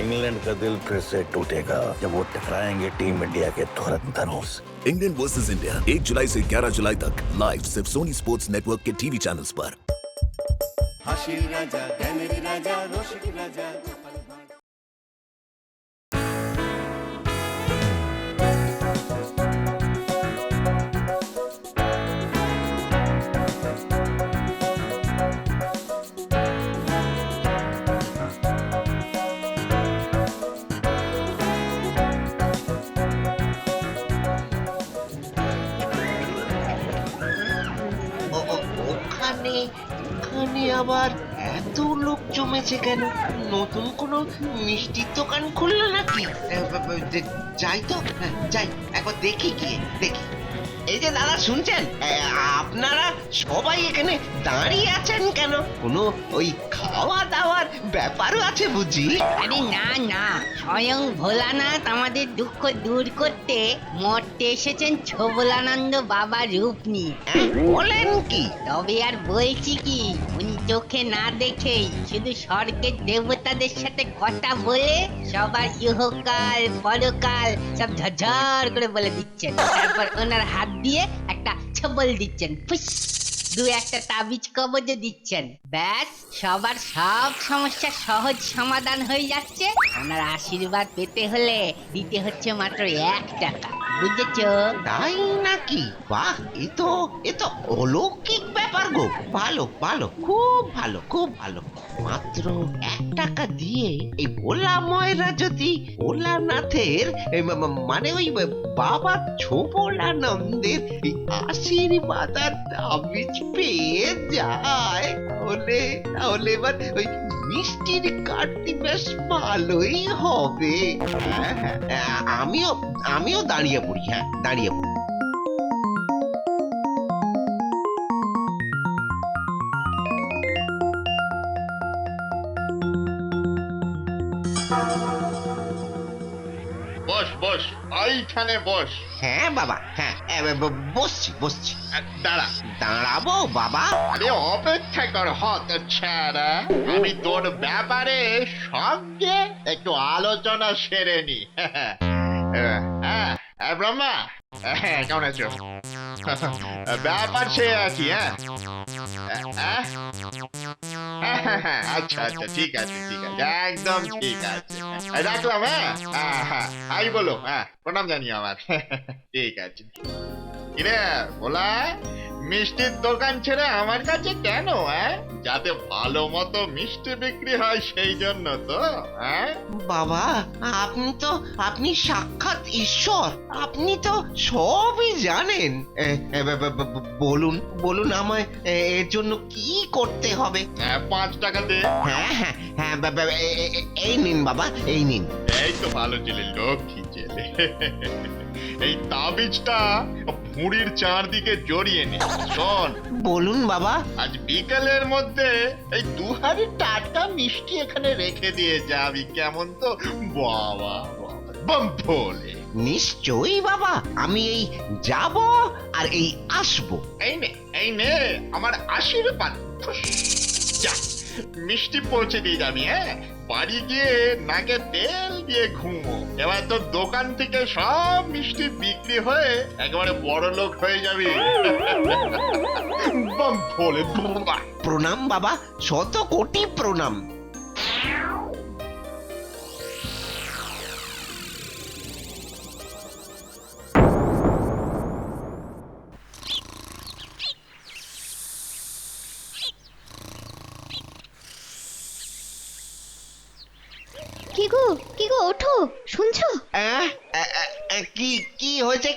England का दिल फिर से टूटेगा जब वो टकराएंगे टीम इंडिया के धुरंधरों से। इंग्लैंड वर्सेस इंडिया 1 जुलाई से 11 जुलाई तक लाइव सिर्फ सोनी स्पोर्ट्स नेटवर्क के टीवी चैनल्स पर। হাসির রাজা জ্ঞানের রাজা রসিক রাজা ওখানে ওখানে আবার এত লোক জমেছে কেন? নতুন কোনো মিষ্টির দোকান খুললো নাকি? যাই তো, যাই একবার দেখি গিয়ে দেখি। এই যে দাদা শুনছেন, আপনারা সবাই এখানে দাঁড়িয়ে আছেন কেন? কোনো ওই খাওয়া দাওয়ার ব্যাপারও আছে বুঝি? আরে না না, স্বয়ং ভোলানাথ আমাদের দুঃখ দূর করতে মরতে এসেছেন ছবলানন্দ বাবা রূপ নিয়ে। বলেন কি? তবে আর বলছি কি, উনি চোখে না দেখেই শুধু স্বর্গের দেবতাদের সাথে কথা বলে সবার ইহকাল পরকাল সব ঝরঝর করে বলে দিচ্ছেন। তারপর ওনার হাত দিয়ে একটা ছবল দিচ্ছেন, ফুস, দু একটা তাবিজ কবজ দিচ্ছেন, ব্যাস সবার সব সমস্যার সহজ সমাধান হয়ে যাচ্ছে। ওনার আশীর্বাদ পেতে হলে দিতে হচ্ছে মাত্র 1 টাকা, বুঝেছো? তাই নাকি? বাহ, এ তো অলৌকিক ব্যাপার গো। ভালো ভালো, খুব ভালো, খুব ভালো। মাত্র 1 টাকা দিয়ে এই ভোলা ময়রা যদি ভোলানাথের মানে ওই বাবা ছোবলানন্দের আশীর্বাদ আর তাবিজ পেয়ে যায়, তাহলে এবার ওই মিষ্টির কাটতি বেশ ভালোই হবে। হ্যাঁ, আমিও দাঁড়িয়ে পড়ি। হ্যাঁ, দাঁড়িয়ে পড়ি। বস বস, এইখানে বস। হ্যাঁ বাবা, হ্যাঁ, বসছি। দাঁড়া। দাঁড়াবো বাবা? আরে অপেক্ষা কর হত ছাড়া, আমি তোর ব্যাপারে সঙ্গে একটু আলোচনা সেরে নি। হ্যাঁ ব্রহ্মা, কেমন আছো? ব্যাপার সে আছি। হ্যাঁ, আচ্ছা ঠিক আছে, একদম ঠিক আছে, রাখলাম। হ্যাঁ, আই বলো। হ্যাঁ, প্রণাম জানি আমার। ঠিক আছে। কিরে বলা, মিষ্টির দোকান ছেড়ে আমার কাছে কেন? যাতে ভালো মতো মিষ্টি বিক্রি হয় সেই জন্য তো? বাবা, আপনি সাক্ষাৎ ঈশ্বর, আপনি তো সবই জানেন। বলুন আমায় এর জন্য কি করতে হবে? 5 টাকা দে। হ্যাঁ, এই নিন বাবা, এই নিন। এই তো ভালো ছেলে, লক্ষ্মী ছেলে। এই তাবিজটা ভুঁড়ির চারদিকে জড়িয়ে নি। শোন, বলুন বাবা। আজ বিকেলের মধ্যে এই 2 হাঁড়ি টাটকা মিষ্টি এখানে রেখে দিয়ে যাবি, কেমন তো? বাবা বম ভোলে। নিশ্চয়ই বাবা, আমি এই যাব আর এই আসবো। এই নে আমার আশীর্বাদ। যা, মিষ্টি পৌঁছে দিয়ে যাবি। বাড়ি গিয়ে নাকে তেল দিয়ে ঘুমো। এবার তোর দোকান থেকে সব মিষ্টি বিক্রি হয়ে একেবারে বড় লোক হয়ে যাবি। বম ভোলে। প্রণাম বাবা, 100 কোটি প্রণাম। কি গো ওঠো, শুনছো? কি হয়েছে?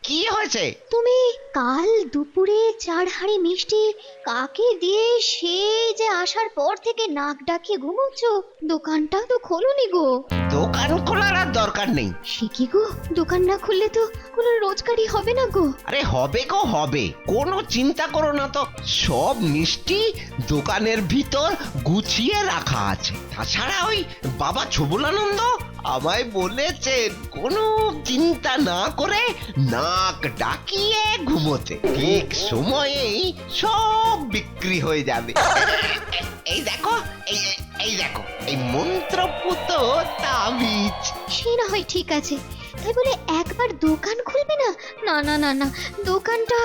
কি হয়েছে? তুমি কাল দুপুরে 4 হাঁড়ি মিষ্টি কাকে দিয়ে সে যে আসার পর থেকে নাক ডাকিয়ে ঘুমোচ্ছ, দোকানটা তো খোলোনি গো। দোকান খোলার আর দরকার নেই। সে কি গো, দোকান না খুললে তো কোনো রোজগারই হবে না গো। আরে হবে গো, হবে, কোনো চিন্তা করো না তো। সব মিষ্টি দোকানের ভিতর গুছিয়ে রাখা আছে। তাছাড়া ওই বাবা ছবলানন্দ আমায় বলেছেন কোনো চিন্তা না করে নাক ডাকিয়ে ঘুমোতে। ঠিক সময়েই সব বিক্রি হয়ে যাবে। এই দেখো, এই দেখো, এই মন্ত্রপুত তাবিজ। সে না হয় ঠিক আছে, তাই বলে একবার দোকান খুলবে না? না না না না, দোকানটা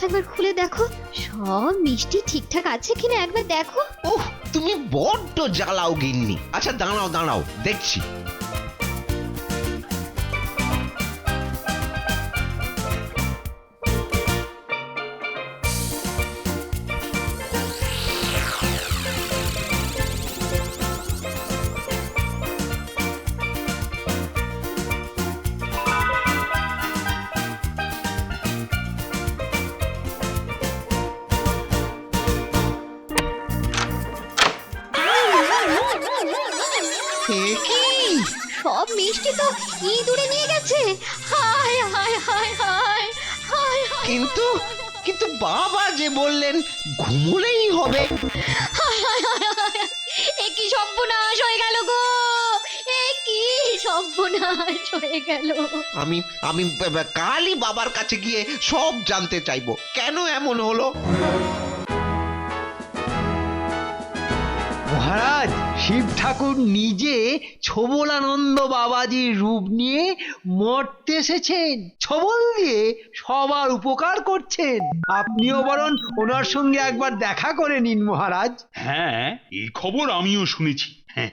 একবার খুলে দেখো, সব মিষ্টি ঠিকঠাক আছে কিনা একবার দেখো। ওহ, তুমি বড্ড জ্বালাও গিন্নি। আচ্ছা দাঁড়াও দাঁড়াও, দেখছি। এ কি? সব মিষ্টি তো ইঁদুরে নিয়ে গেছে। হায় হায় হায় হায় হায় হায় কিন্তু কিন্তু বাবা যে বললেন ঘুমোলেই হবে। হায় হায় হায় হায়। এ কি সর্বনাশ হয়ে গেল গো, এ কি সর্বনাশ হয়ে গেল। আমি আমি কালই বাবার কাছে গিয়ে সব জানতে চাইবো, কেন এমন হলো। মহারাজ, শিব ঠাকুর নিজে ছোবলানন্দ বাবাজির রূপ নিয়ে মর্তে এসেছেন, ছোবল দিয়ে সবার উপকার করছেন। আপনিও বরং ওনার সঙ্গে একবার দেখা করে নিন মহারাজ। হ্যাঁ, এই খবর আমিও শুনেছি। হ্যাঁ,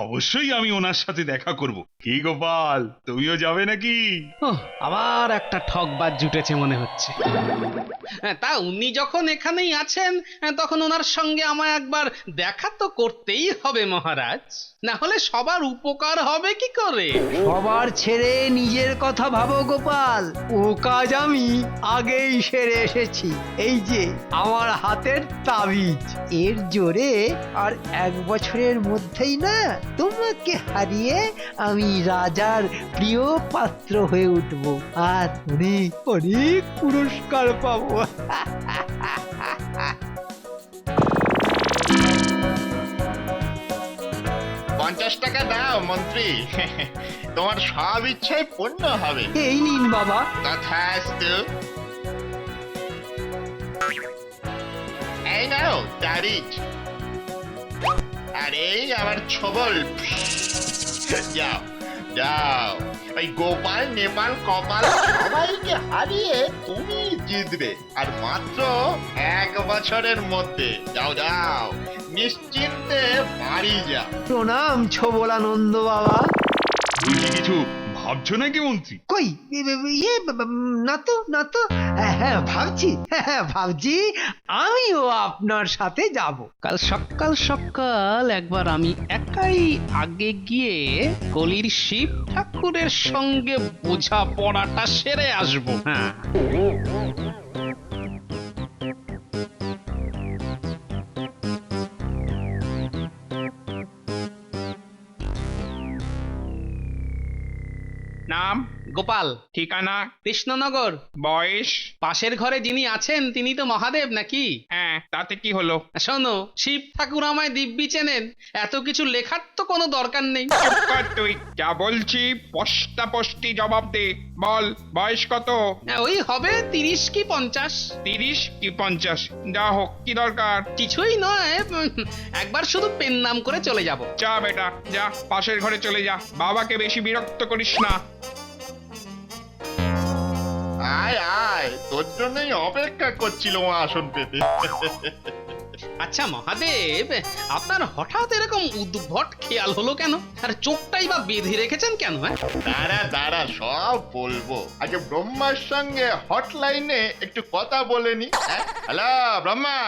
অবশ্যই আমি ওনার সাথে দেখা করব। কি গোপাল, তুমিও যাবে নাকি? আবার একটা ঠকবাজ জুটেছে মনে হচ্ছে। তা উনি যখন এখানেই আছেন, তখন ওনার সঙ্গে আমায় একবার দেখা তো করতেই হবে মহারাজ, না হলে সবার উপকার হবে কি করে? সবার ছেড়ে নিজের কথা ভাবো গোপাল, ও কাজ আমি আগেই সেরে এসেছি। এই যে আমার হাতের তাবিজ, এর জোরে আর 1 বছরের মধ্যেই না তোমাকে হারিয়ে আমি রাজার প্রিয় পাত্র হয়ে উঠব, আর অনেক অনেক পুরস্কার পাবো। 50 টাকা দাও মন্ত্রী, তোমার সব ইচ্ছাই পূর্ণ হবে। এই নিন বাবা। তথাস্তু। এই নাও তারিজ, আর এই আমার ছবল। যাও যাও, ওই গোপাল নেপাল কপাল সবাইকে হারিয়ে তুমি জিতবে, আর মাত্র 1 বছরের মধ্যে। যাও যাও, নিশ্চিন্তে বাড়ি যাও। প্রণাম ছোবলানন্দ বাবা। তুমি কি কিছু ভাবছো নাকি মন্ত্রী? কই ইয়ে না তো না তো। হ্যাঁ ভাবছি, হ্যাঁ ভাবছি আমিও আপনার সাথে যাব। কাল সকাল সকাল একবার আমি একাই আগে গিয়ে কলির শিব ঠাকুরের সঙ্গে বোঝাপড়াটা সেরে আসবো। হ্যাঁ, নাম গোপাল, ঠিকানা কৃষ্ণনগর, বয়স। পাশের ঘরে যিনি আছেন তিনি তো মহাদেব নাকি? হ্যাঁ, তাতে কি হলো? শোনো, শিব ঠাকুর আমায় দিব্যি চেনেন, এত কিছু লেখার তো কোনো দরকার নেই। তুই যা বলছি স্পষ্টাস্পষ্টি জবাব দে। বল, বয়স কত? ওই হবে 30 কি 50। 30 কি 50? যা হোক, কি দরকার? কিছুই নয়, একবার শুধু পেন নাম করে চলে যাব। যা বেটা, যা পাশের ঘরে চলে যা, বাবাকে বেশি বিরক্ত করিস না। আয় আয়, তোর জন্যই অপেক্ষা করছিলাম আসন পেতে। আচ্ছা মহাদেব, আপনার হঠাৎ এরকম উদ্ভট খেয়াল হলো কেন? আর চোখটাই বা বেঁধে রেখেছেন কেন? দাঁড়া দাঁড়া, সব বলবো। আগে ব্রহ্মার সঙ্গে হটলাইনে একটু কথা বলে নি। হ্যালো ব্রহ্মা।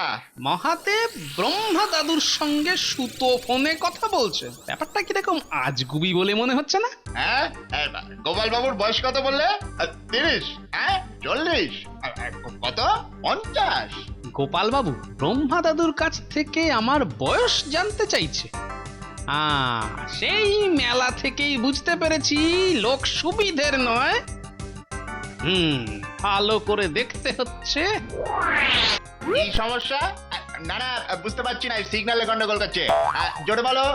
মহাদেব ব্রহ্মা দাদুর সঙ্গে সুতো ফোনে কথা বলছে, ব্যাপারটা কিরকম আজগুবি বলে মনে হচ্ছে না? হ্যাঁ, গোপাল বাবুর বয়স কত বললে? 30? হ্যাঁ, 40? কত? 50? গোপাল বাবু ব্রহ্মা দাদুর কাছ থেকে আমার বয়স জানতে চাইছে। সেই মেলা থেকেই বুঝতে পেরেছি লোক সুবিধের নয়। ভালো করে দেখতে হচ্ছে। এই সমস্যা? না না, বুঝতে পারছি না, সিগন্যালে গন্ডগোল করছে। জোরে বলো।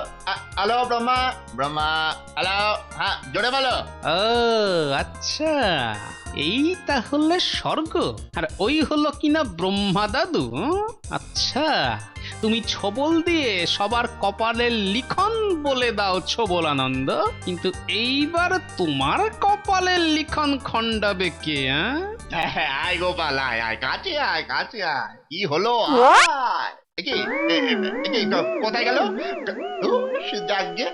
হ্যালো ব্রহ্মা। ব্রহ্মা, হ্যালো। হ্যাঁ, জোরে বলো। ও আচ্ছা, এই তাহলে স্বর্গ, আর ওই হলো কিনা ব্রহ্মা দাদু। আচ্ছা, তুমি ছোবল দিয়ে সবার কপালের লিখন বলে দাও ছোবলানন্দ, কিন্তু এইবার তোমার কপালের লিখন খণ্ডাবে কে? আয় গোপাল, আয় আয়, কাছে আয়, কাছে আয়। কি হলো? আয়। কোথায় গেল? যাগে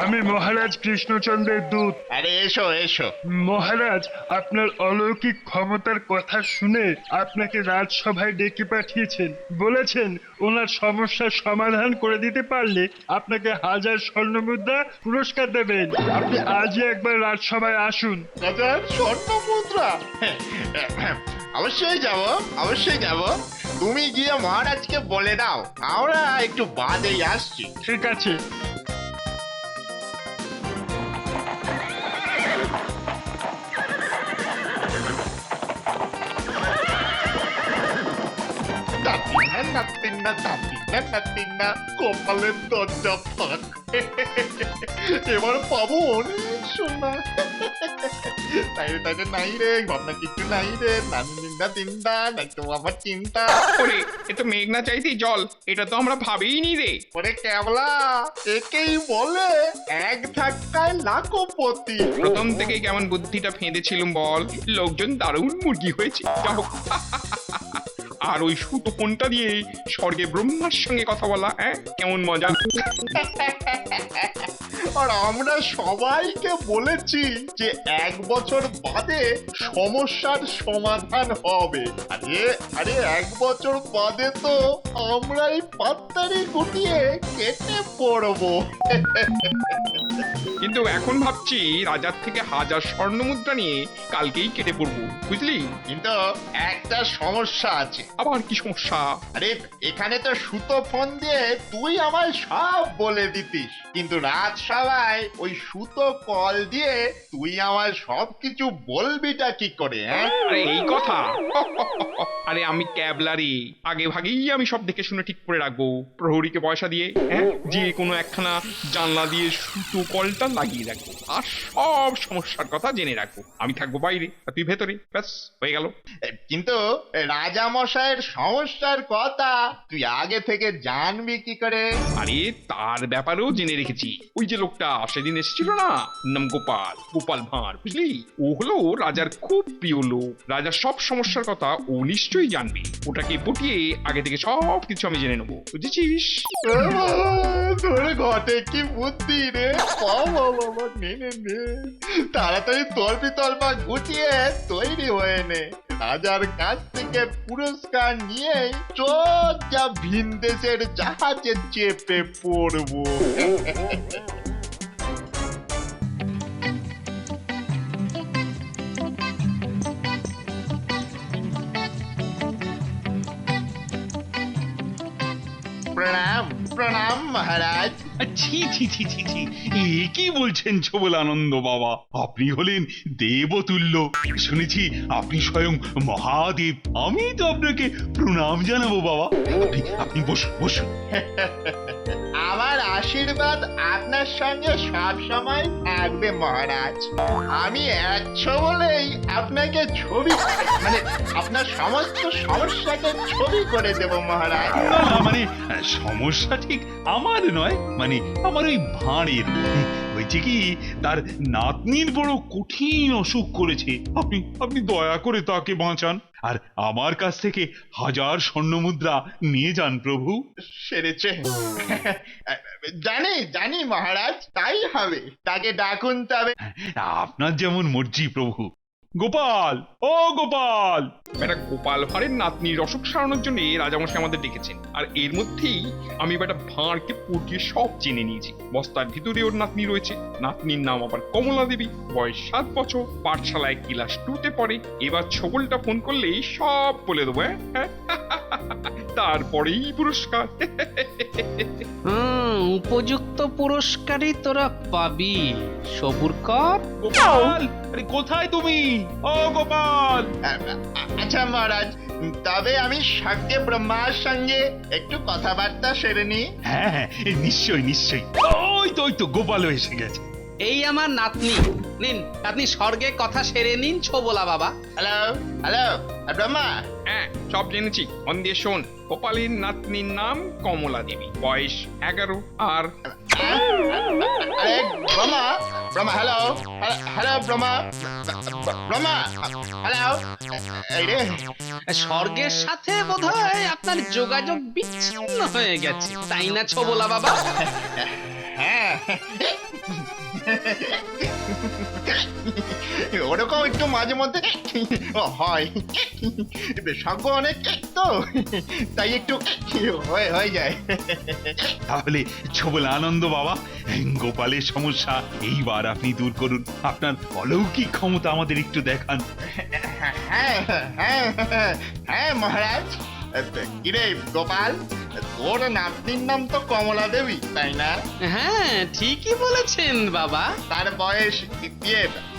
আমি মহারাজ কৃষ্ণচন্দ্রের দূত। আরে এসো এসো। মহারাজ, আপনার অলৌকিক ক্ষমতার কথা শুনে আপনাকে রাজসভায় ডেকে পাঠিয়েছেন। বলেছেন ওনার সমস্যার সমাধান করে দিতে পারলে আপনাকে 1000 স্বর্ণমুদ্রা পুরস্কার দেবেন। আপনি আজই একবার রাজসভায় আসুন। স্বর্ণ মুদ্রা? অবশ্যই যাব, অবশ্যই যাব। তুমি গিয়ে মহারাজকে বলে দাও আমরা একটু বাদেই আসছি। ঠিক আছে। কপালের দরজা ফাঁক। এবার পাবো অনেক সোনা। তাই তাই নাই রে, ভাবনা কিছু নাই রে। নান্দিন্দা তিনটা একটু আমার চিন্তা। ওরে, এ তো মেঘনা চাইতেই জল, এটা তো আমরা ভাবিনি রে। ওরে কেবলা, একেই বলে এক ধাক্কায় লাখপতি। প্রথম থেকে কেমন বুদ্ধিটা ফেঁদেছিলুম বল, লোকজন দারুণ মুরগি হয়েছে। যা হোক, আর ওই সুতো ফোনটা দিয়ে স্বর্গে ব্রহ্মার সঙ্গে কথা বলা, কেমন মজা। আর আমরা সবাইকে বলেছি যে 1 বছর বাদে সমস্যার সমাধান হবে। আরে আরে 1 বছর বাদে তো আমরাই পাত্তারি গুটিয়ে কেটে পড়বো। কিন্তু এখন ভাবছি রাজার থেকে 1000 স্বর্ণমুদ্রা নিয়ে কালকেই কেটে পড়বো, বুঝলি? কিন্তু একটা সমস্যা আছে। আবার কি সমস্যা? আরে এখানে তো সুতো ফোন দিয়ে তুই আমায় সব বলে দিতিস, কিন্তু রাজসভায় ওই সুতো কল দিয়ে তুই আমায় সবকিছু বলবিটা কি করে? আরে এই কথা? আরে আমি ক্যাবলারি, আগে ভাগেই আমি সব দেখে শুনে ঠিক করে রাখবো। প্রহরীকে পয়সা দিয়ে যে কোনো একখানা জানলা দিয়ে সুতো কলটা লাগিয়ে রাখবো, আর সব সমস্যার কথা জেনে রাখবো। আমি থাকবো বাইরে আর তুই ভেতরে, ব্যাস হয়ে গেল। কিন্তু রাজা মশাইয়ের সমস্যার কথা তুই আগে থেকে জানবি কি করে? আরে তার ব্যাপারেও জেনে রেখেছি। ওই যে লোকটা সেদিন এসেছিল না, নাম গোপাল, গোপাল ভাঁড়, বুঝলি? ও হলো রাজার খুব প্রিয় লোক। রাজার সব সমস্যার কথা ও নিশ্চয়ই জানবে। ওটাকে পটিয়ে আগে থেকে সব কিছু আমি জেনে নেবো, বুঝেছিস? তোর ঘটে কি বুদ্ধি রে! বাবা নে নে নে, তাড়াতাড়ি তলপি তলপা গুটিয়ে তৈরি হয়ে নে। রাজার কাছ থেকে পুরস্কার নিয়ে সোজা ভিন দেশের জাহাজে চেপে পড়বো। প্রণাম প্রণাম মহারাজ। ছি ছি ছি ছি ছি, এ কি বলছেন ছোবলানন্দ বাবা? আপনি হলেন দেবতুল্য। শুনেছি আপনি স্বয়ং মহাদেব। আমি তো আপনাকে প্রণাম জানাবো বাবা। আপনি বসুন বসুন। আমার আশীর্বাদ আপনার সঙ্গে সব সময় থাকবে মহারাজ। আমি একশো বলেই আপনাকে ছবি, মানে আপনার সমস্ত সমস্যাকে ছবি করে দেব মহারাজ। না না, মানে সমস্যা ঠিক আমার নয়, মানে আমার ওই ভাঁড়ের। হয়েছে কি, তার নাতনির বড় কঠিন অসুখ করেছে। আপনি আপনি দয়া করে তাকে বাঁচান, আর আমার কাছ থেকে 1000 স্বর্ণমুদ্রা নিয়ে যান প্রভু। সেরেছে। জানি জানি মহারাজ, তাই হবে। তাকে ডাকুন তবে। আপনার যেমন মর্জি প্রভু। গোপাল, ও গোপাল! বেটা গোপাল ভাঁড়ের নাতনির অসুখ সারানোর জন্য রাজামশাই আমাদের ডেকেছেন, আর এর মধ্যেই আমি বেটা ভাঁড়কে পটিয়ে সব জেনে নিয়েছি। বস্তার ভিতরে ওর নাতনি রয়েছে। নাতনির নাম আবার কমলা দেবী, বয়স 7 বছর, পাঠশালায় ক্লাস 2-তে পড়ে। এবার ছগলটা ফোন করলেই সব বলে দেবো। তারপরেই পুরস্কার। উপযুক্ত পুরস্কারই তোরা পাবি, সবুর কর। গোপাল, আরে কোথায় তুমি? ও গোপাল! আচ্ছা মহারাজ, তবে আমি শাক্য ব্রহ্মার সঙ্গে একটু কথাবার্তা সেরে নি। হ্যাঁ হ্যাঁ, নিশ্চয়ই নিশ্চয়ই। ওই তো গোপালও এসে গেছে। এই আমার নাতনি। নিন আপনি স্বর্গে কথা সেরে নিন ছোবলা বাবা। Hello hello Brahma. হ্যাঁ সব জেনেছি, মন দিয়ে শোন। গোপালীর নাতনির নাম কমলা দেবী, বয়স 11, আর আরে Brahma Brahma hello hello Brahma Brahma hello. এই রে স্বর্গের সাথে বোধহয় আপনার যোগাযোগ বিচ্ছিন্ন হয়ে গেছে, তাই না ছোবলা বাবা? হ্যাঁ ওরকম একটু মাঝে মধ্যে হয়, সঙ্গ অনেক তো তাই একটু হয়ে যায়। তাহলে ছোবলা আনন্দ বাবা, গোপালের সমস্যা এইবার আপনি দূর করুন। আপনার অলৌকিক ক্ষমতা আমাদের একটু দেখান। হ্যাঁ হ্যাঁ হ্যাঁ মহারাজ। কিরে গোপাল, তোর নাতনির নাম তো কমলা দেবী, তাই না? হ্যাঁ ঠিকই বলেছেন বাবা। তার বয়স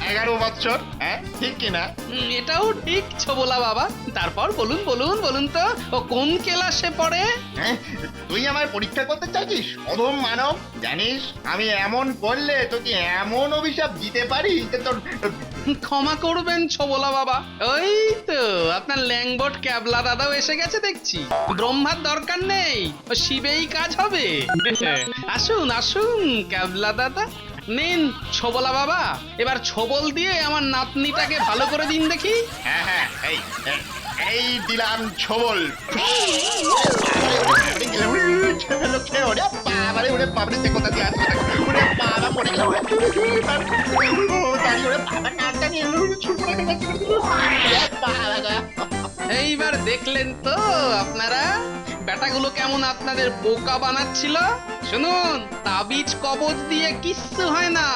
11 বছর, হ্যাঁ ঠিক কিনা? এটাও ঠিক ছোবলা বাবা। তারপর বলুন বলুন বলুন তো, ও কোন ক্লাসে পড়ে? হ্যাঁ তুই আমার পরীক্ষা করতে চাইছিস অধম মানব? জানিস আমি এমন করলে তোকে এমন অভিশাপ দিতে পারি যে তোর ক্ষমা করবেন ছোবলা বাবা। ওই তো আপনার ল্যাংবট ক্যাবলা দাদাও এসে গেছে দেখছি। ব্রহ্মার দরকার নেই, ও শিবেই কাজ হবে। আসুন আসুন ক্যাবলা দাদা। নিন ছোবলা বাবা, এবার ছোবল দিয়ে আমার নাতনিটাকে ভালো করে দিন দেখি। হ্যাঁ হ্যাঁ এই দিলাম ছোবল। এইবার দেখলেন তো আপনারা বেটাগুলো কেমন আপনাদের বোকা বানাচ্ছিল। শুনুন, তাবিজ কবজ দিয়ে কিচ্ছু হয় না,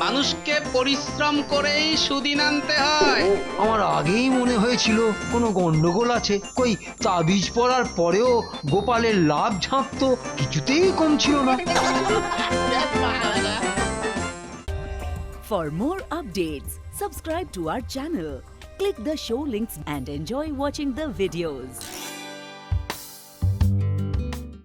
মানুষকে পরিশ্রম করেই সুদিন আনতে হয়। আমার আগেই মনে হয়েছিল কোনো গন্ডগোল আছে। কই তাবিজ পড়ার পরেও গোপালের লাভ ঝাঁপ তো কিছুতেই কম ছিল না। For more updates, subscribe to our channel, click the show links and enjoy watching the videos.